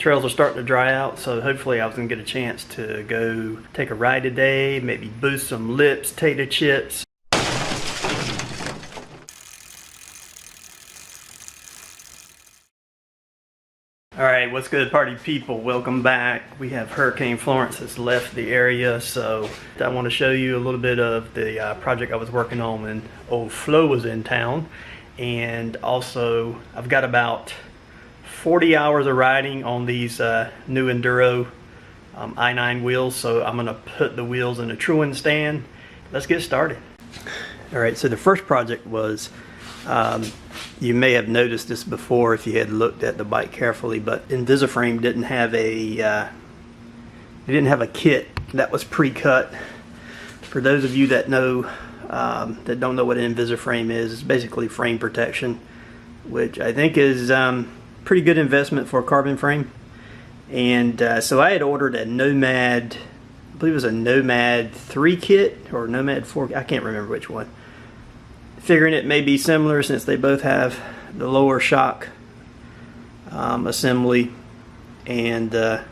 trails are starting to dry out, so hopefully I was gonna get a chance to go take a ride today, maybe boost some lips, tater chips. Alright, what's good, party people? Welcome back. We have Hurricane Florence has left the area, so I want to show you a little bit of the project I was working on when old Flo was in town. And also, I've got about 40 hours of riding on these new Enduro i9 wheels, so I'm going to put the wheels in a Truant stand. Let's get started. Alright, so the first project was, you may have noticed this before if you had looked at the bike carefully, but Invisiframe didn't have a kit that was pre-cut. For those of you that know that don't know what an Invisiframe is, it's basically frame protection, which I think is pretty good investment for a carbon frame. And so I had ordered a Nomad, I believe it was a Nomad 3 kit or Nomad 4, I can't remember which one. Figuring it may be similar since they both have the lower shock assembly and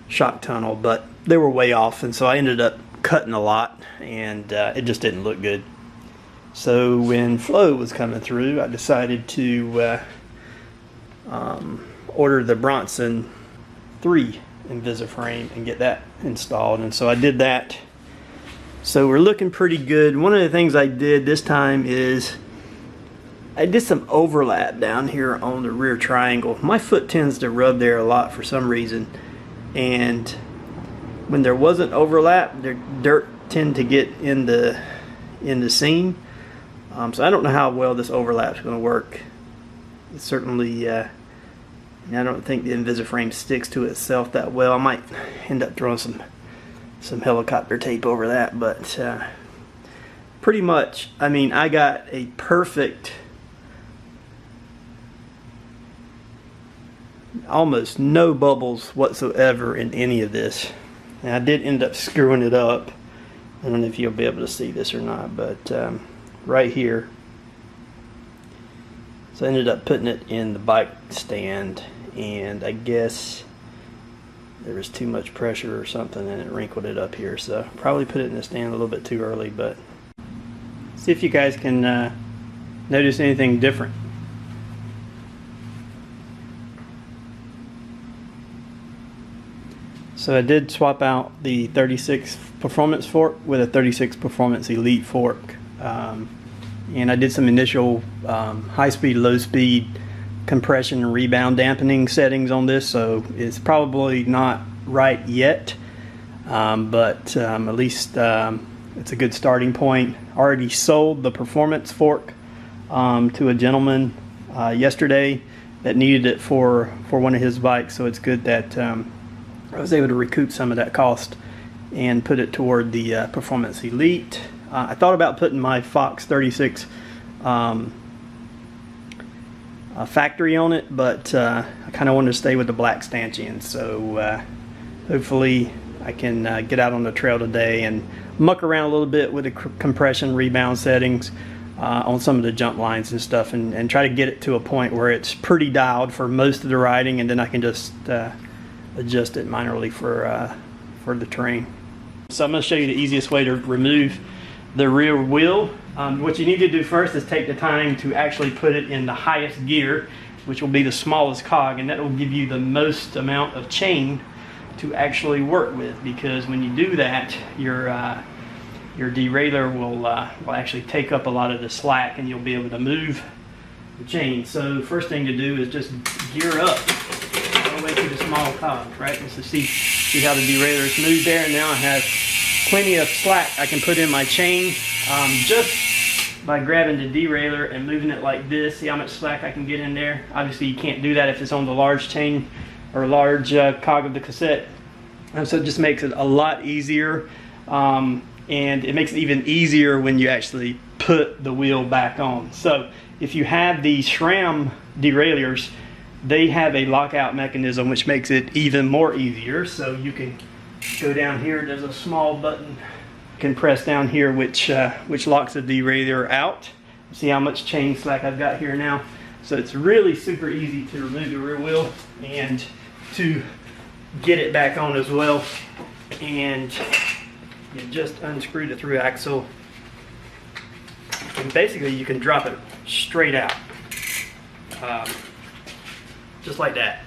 shock tunnel, but they were way off, and so I ended up cutting a lot, and it just didn't look good. So when Flo was coming through, I decided to order the Bronson 3 Invisiframe and get that installed, and so I did that. So we're looking pretty good. One of the things I did this time is I did some overlap down here on the rear triangle. My foot tends to rub there a lot for some reason, and when there wasn't overlap, the dirt tend to get in the seam. So I don't know how well this overlap is going to work. It's certainly I don't think the Invisiframe sticks to itself that well. I might end up throwing some helicopter tape over that, but pretty much, I mean, I got a perfect, almost no bubbles whatsoever in any of this. And I did end up screwing it up. I don't know if you'll be able to see this or not, but right here. So I ended up putting it in the bike stand, and I guess there was too much pressure or something and it wrinkled it up here, so probably put it in the stand a little bit too early. But see if you guys can notice anything different. So I did swap out the 36 Performance fork with a 36 Performance Elite fork, and I did some initial high speed, low speed compression and rebound dampening settings on this, so it's probably not right yet, but at least it's a good starting point. Already sold the Performance fork to a gentleman yesterday that needed it for one of his bikes, so it's good that I was able to recoup some of that cost and put it toward the Performance Elite. I thought about putting my Fox 36 factory on it, but I kind of wanted to stay with the black stanchion, so hopefully I can get out on the trail today and muck around a little bit with the compression rebound settings on some of the jump lines and stuff, and try to get it to a point where it's pretty dialed for most of the riding, and then I can just adjust it minorly for the terrain. So I'm going to show you the easiest way to remove the rear wheel. What you need to do first is take the time to actually put it in the highest gear, which will be the smallest cog, and that will give you the most amount of chain to actually work with, because when you do that, your derailleur will actually take up a lot of the slack, and you'll be able to move the chain. So first thing to do is just gear up all the way to the small cog, right? And so see how the derailleur is moved there, and now I have plenty of slack I can put in my chain just by grabbing the derailleur and moving it like this. See how much slack I can get in there. Obviously you can't do that if it's on the large chain or large cog of the cassette, and so it just makes it a lot easier, and it makes it even easier when you actually put the wheel back on. So if you have these SRAM derailleurs, they have a lockout mechanism which makes it even more easier. So you can go down here, there's a small button you can press down here which locks the derailleur out. See how much chain slack I've got here now. So it's really super easy to remove the rear wheel, and to get it back on as well. And you just unscrew the through axle, and basically you can drop it straight out, just like that.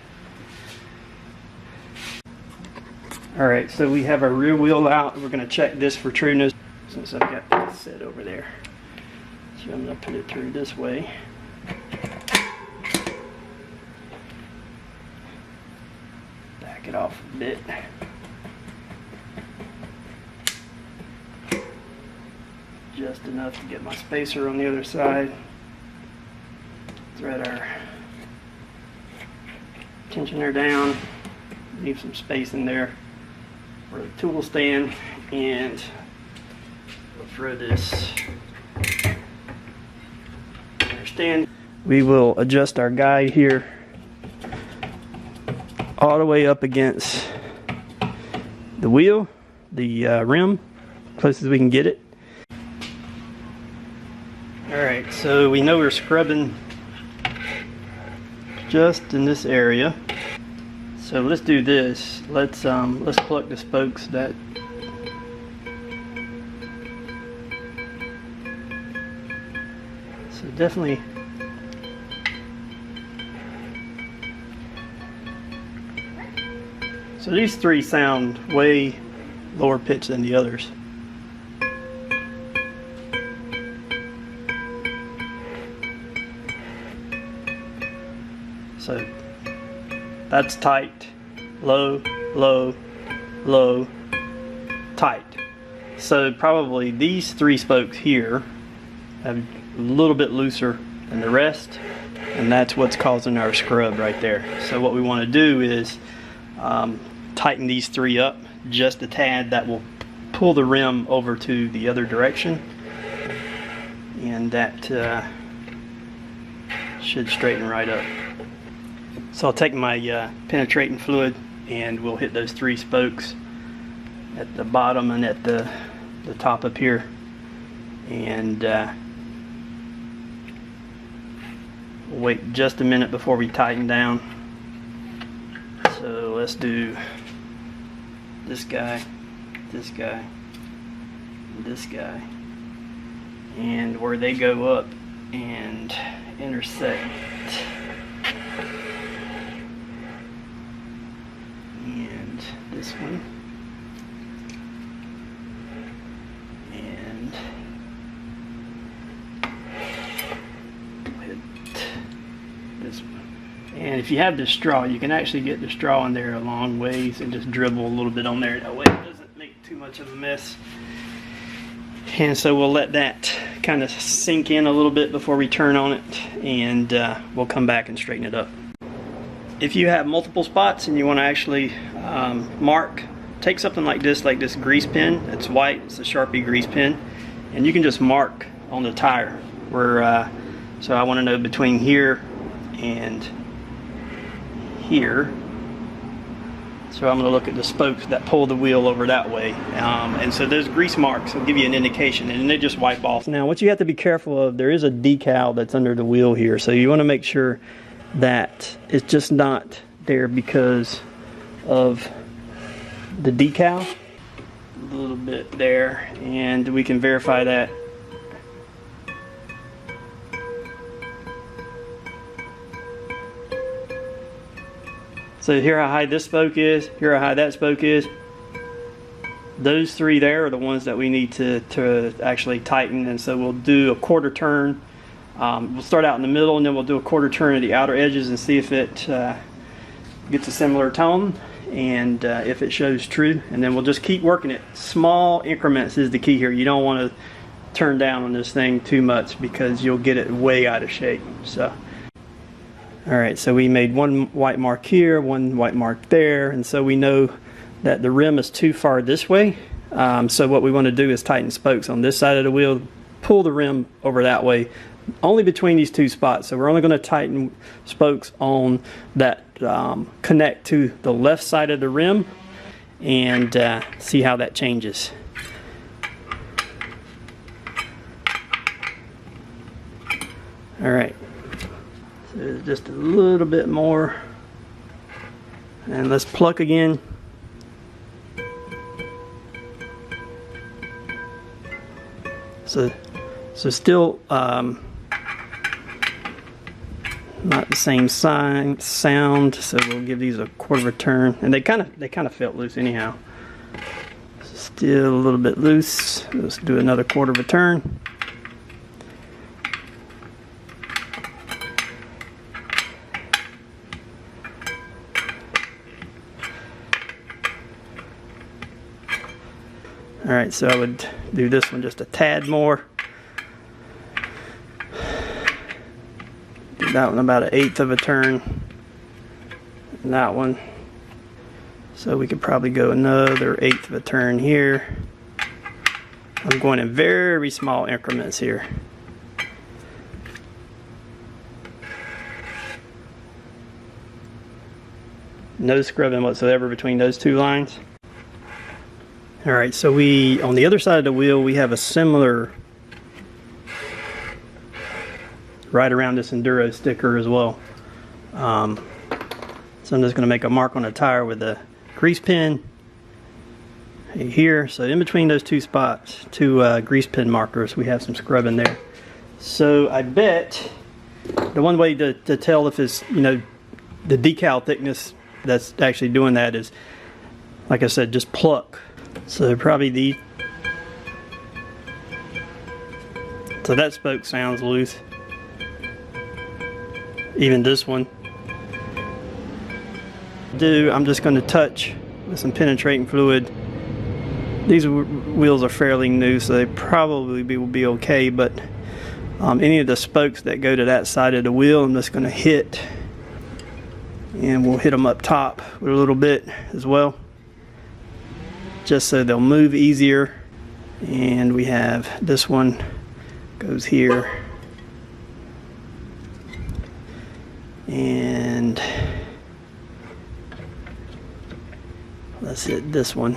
All right, so we have our rear wheel out. We're gonna check this for trueness since I've got this set over there. So I'm gonna put it through this way. Back it off a bit. Just enough to get my spacer on the other side. Thread our tensioner down. Leave some space in there for the tool stand, and we'll throw this stand. We will adjust our guide here all the way up against the wheel, the rim, close as we can get it. Alright, so we know we're scrubbing just in this area. So let's do this. Let's plug the spokes that so definitely so these three sound way lower pitch than the others. So that's tight, low, low, low, tight. So probably these three spokes here have a little bit looser than the rest, and that's what's causing our scrub right there. So what we want to do is tighten these three up just a tad. That will pull the rim over to the other direction, and that should straighten right up. So I'll take my penetrating fluid and we'll hit those three spokes at the bottom and at the top up here, and we'll wait just a minute before we tighten down. So let's do this guy, this guy, this guy, and where they go up and intersect. And this one, and hit this one. And if you have the straw, you can actually get the straw in there a long ways and just dribble a little bit on there. That way it doesn't make too much of a mess. And so we'll let that kind of sink in a little bit before we turn on it, and we'll come back and straighten it up. If you have multiple spots and you want to actually mark, take something like this grease pen. It's white, it's a Sharpie grease pen, and you can just mark on the tire where, so I want to know between here and here. So I'm going to look at the spokes that pull the wheel over that way, and so those grease marks will give you an indication, and then they just wipe off. Now what you have to be careful of, there is a decal that's under the wheel here, so you want to make sure that it's just not there because of the decal. A little bit there, and we can verify that. So here how high this spoke is, here how high that spoke is. Those three there are the ones that we need to actually tighten, and so we'll do a quarter turn. We'll start out in the middle, and then we'll do a quarter turn at the outer edges and see if it gets a similar tone, and if it shows true, and then we'll just keep working it. Small increments is the key here. You don't want to turn down on this thing too much because you'll get it way out of shape. So alright, so we made one white mark here, one white mark there, and so we know that the rim is too far this way. So what we want to do is tighten spokes on this side of the wheel, pull the rim over that way, only between these two spots. So we're only going to tighten spokes on that connect to the left side of the rim, and see how that changes. Alright, so just a little bit more And let's pluck again. So still not the same sound, so we'll give these a quarter of a turn. And they kind of felt loose anyhow. Still a little bit loose. Let's do another quarter of a turn. Alright, so I would do this one just a tad more. Do that one about 1/8 of a turn. And that one. So we could probably go another 1/8 of a turn here. I'm going in very small increments here. No scrubbing whatsoever between those two lines. Alright, so on the other side of the wheel, we have a similar right around this Enduro sticker as well. So I'm just going to make a mark on the tire with a grease pen here. So in between those two spots, two grease pen markers, we have some scrubbing there. So I bet the one way to tell if it's, you know, the decal thickness that's actually doing that is, like I said, just pluck. So probably so that spoke sounds loose. Even this one. I'm just going to touch with some penetrating fluid. These wheels are fairly new, so they probably will be okay, but any of the spokes that go to that side of the wheel, I'm just going to hit, and we'll hit them up top with a little bit as well, just so they'll move easier. And we have this one goes here, and let's hit this one.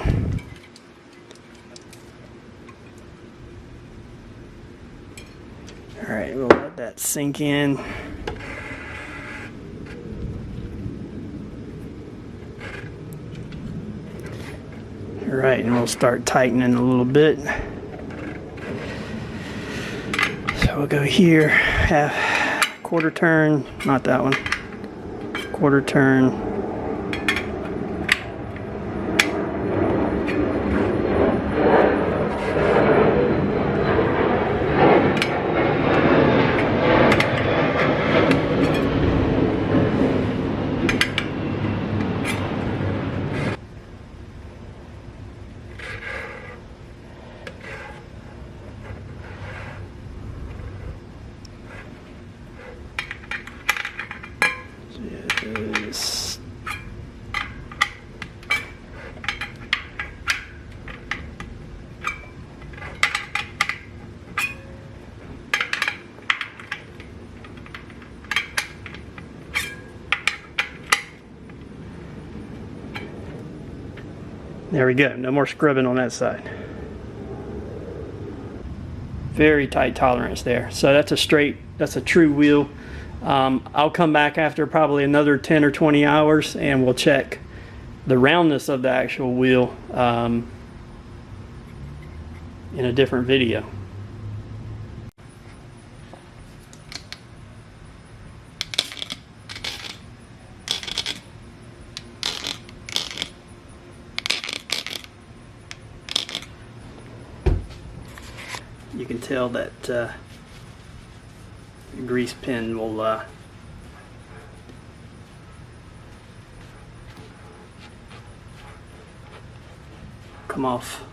All right, we'll let that sink in. All right, and we'll start tightening a little bit. So we'll go here, half, quarter turn, not that one, quarter turn. There we go, no more scrubbing on that side. Very tight tolerance there. So that's a true wheel. I'll come back after probably another 10 or 20 hours and we'll check the roundness of the actual wheel in a different video. You can tell that the grease pen will come off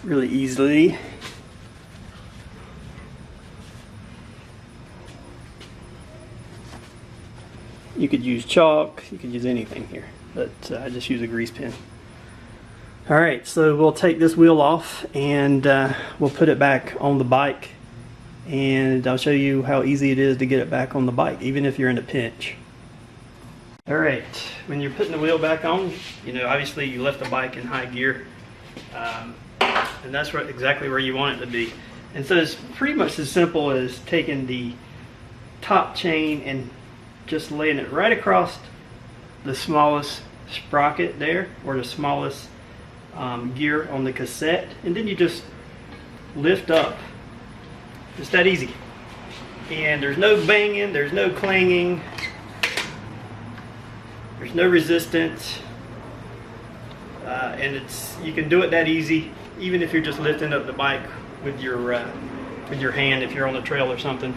really easily. You could use chalk, you could use anything here, but I just use a grease pen. Alright, so we'll take this wheel off and we'll put it back on the bike, and I'll show you how easy it is to get it back on the bike, even if you're in a pinch. Alright, when you're putting the wheel back on, you know, obviously you left the bike in high gear, and that's exactly where you want it to be. And so it's pretty much as simple as taking the top chain and just laying it right across the smallest sprocket there, or the smallest gear on the cassette, and then you just lift up. It's that easy. And there's no banging, there's no clanging, there's no resistance, and you can do it that easy, even if you're just lifting up the bike with your hand, if you're on the trail or something.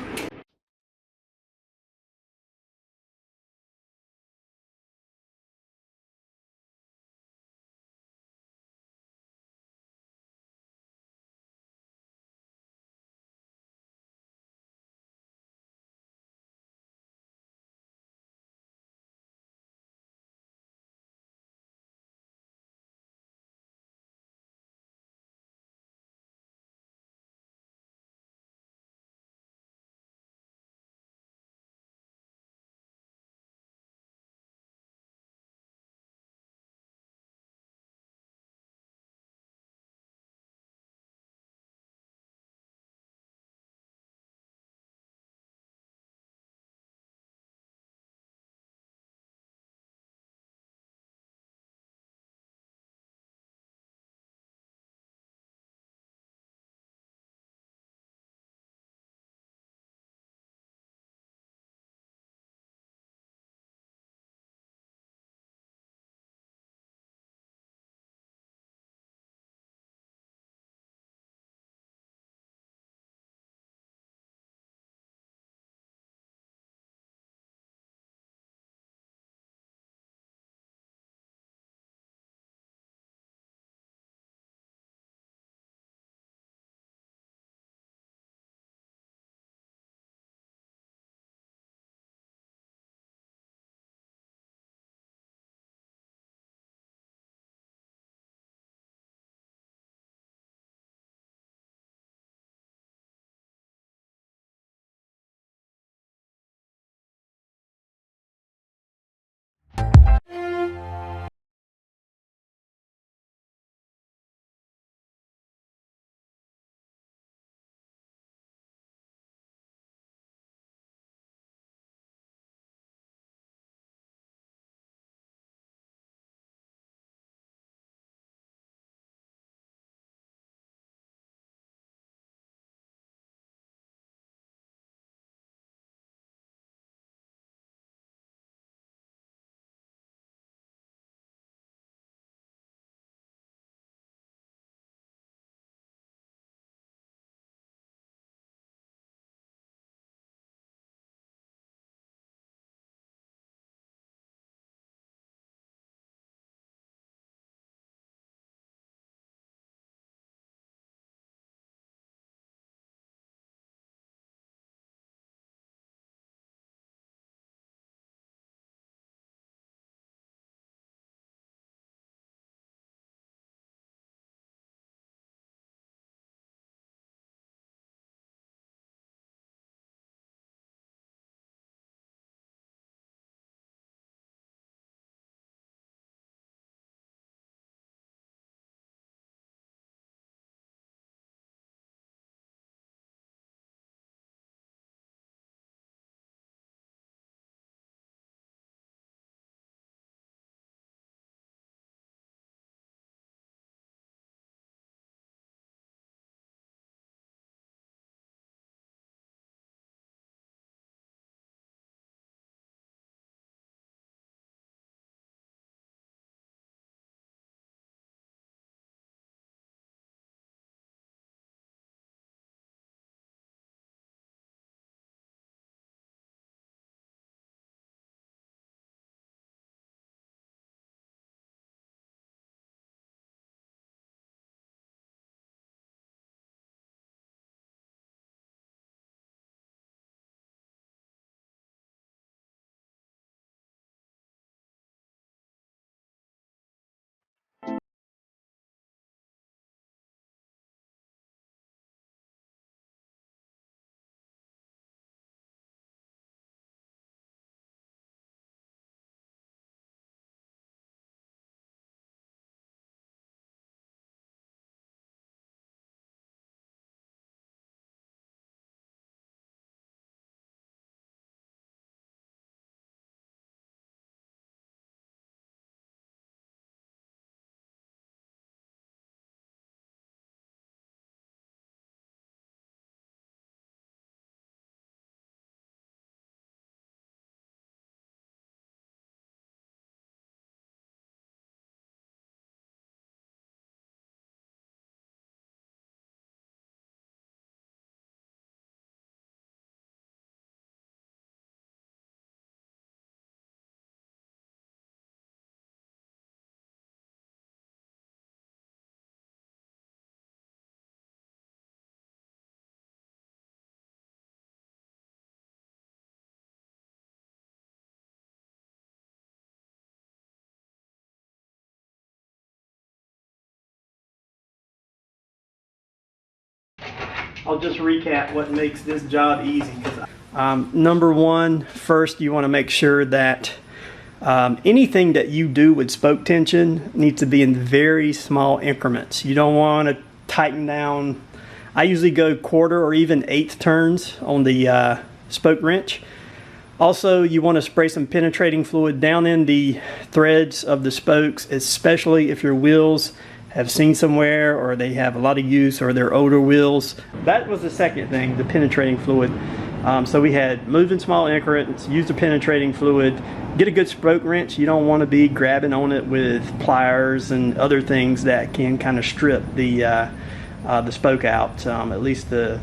I'll just recap what makes this job easy. Number one, first you want to make sure that anything that you do with spoke tension needs to be in very small increments. You don't want to tighten down. I usually go quarter or even eighth turns on the spoke wrench. Also, you want to spray some penetrating fluid down in the threads of the spokes, especially if your wheels have seen somewhere or they have a lot of use or they're older wheels. That was the second thing, the penetrating fluid. So we had move in small increments, use the penetrating fluid, get a good spoke wrench. You don't want to be grabbing on it with pliers and other things that can kind of strip the spoke out, at least the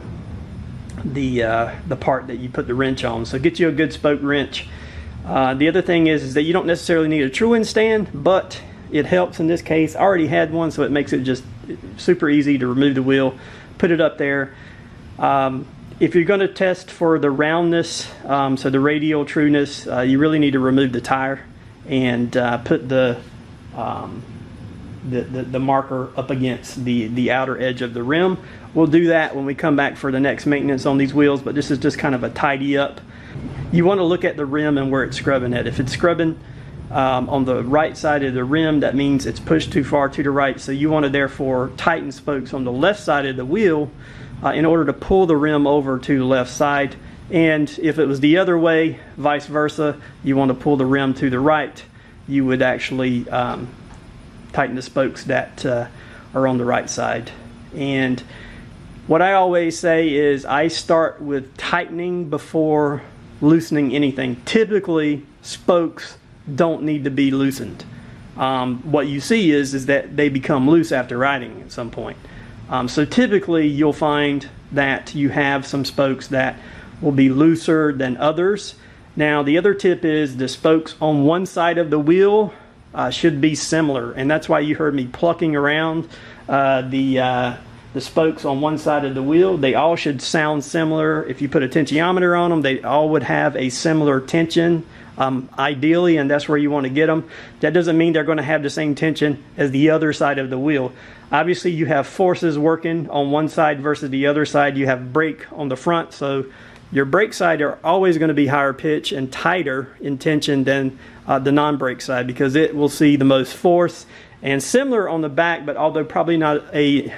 part that you put the wrench on. So get you a good spoke wrench. The other thing is that you don't necessarily need a true-in stand, but it helps in this case. I already had one, so it makes it just super easy to remove the wheel, put it up there. If you're going to test for the roundness, so the radial trueness, you really need to remove the tire and put the marker up against the outer edge of the rim. We'll do that when we come back for the next maintenance on these wheels, but this is just kind of a tidy up. You want to look at the rim and where it's scrubbing at. If it's scrubbing on the right side of the rim, that means it's pushed too far to the right, so you want to therefore tighten spokes on the left side of the wheel in order to pull the rim over to the left side. And if it was the other way, vice versa, you want to pull the rim to the right, you would actually tighten the spokes that are on the right side. And what I always say is I start with tightening before loosening anything. Typically, spokes don't need to be loosened. What you see is that they become loose after riding at some point. So typically you'll find that you have some spokes that will be looser than others. Now the other tip is the spokes on one side of the wheel should be similar, and that's why you heard me plucking around the spokes on one side of the wheel. They all should sound similar. If you put a tensiometer on them, they all would have a similar tension, ideally, and that's where you want to get them. That doesn't mean they're going to have the same tension as the other side of the wheel. Obviously, you have forces working on one side versus the other side. You have brake on the front, so your brake side are always going to be higher pitch and tighter in tension than the non-brake side, because it will see the most force. And similar on the back, but although probably not a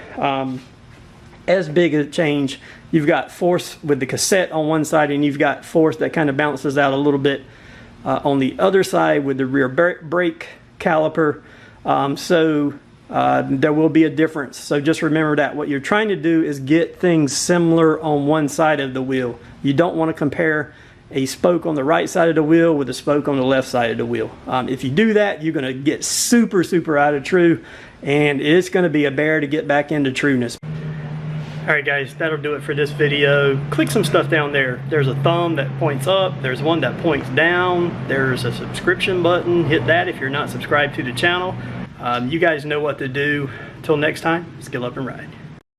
as big a change, you've got force with the cassette on one side, and you've got force that kind of bounces out a little bit on the other side with the rear brake caliper. There will be a difference. So just remember that what you're trying to do is get things similar on one side of the wheel. You don't want to compare a spoke on the right side of the wheel with a spoke on the left side of the wheel. If you do that, you're going to get super out of true, and it's going to be a bear to get back into trueness. Alright guys, that'll do it for this video. Click some stuff down there. There's a thumb that points up, there's one that points down, there's a subscription button. Hit that if you're not subscribed to the channel. You guys know what to do. Until next time, skill up and ride.